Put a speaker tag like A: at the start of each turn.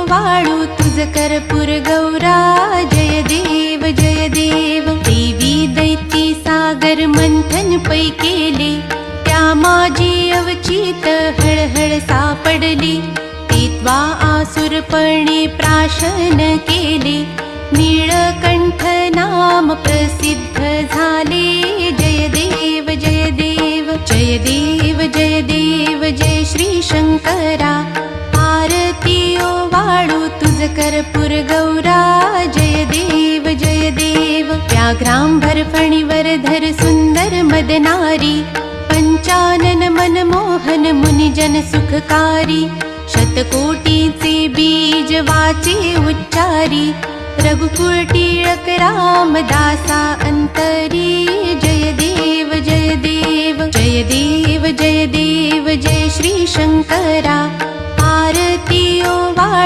A: वाळू तुझ कर्पूर गौरा, जय देव जय देव। देवी दैती सागर मंथन पै केले, त्या माझी अवचित हळहळ सापडली। तेत्वा आसुरपणे प्राशन केले, नीळकंठ नाम प्रसिद्ध झाले। जय देव जय देव जय देव जय देव जय श्री शंकरा। आरती ओ वाळू तुझ कर्पूर गौरा, जय देव जय देव। व्याघ्रांबर फणीवर धर सुंदर मदनारी, पंचानन मनमोहन मुनिजन सुखकारी। शतकोटीचे बीज वाचे उच्चारी, रघुकुळ टिळक रामदासा अंतरी। जय देव जय देव जय देव जय देव जय श्री शंकरा। आरती ओ वाळू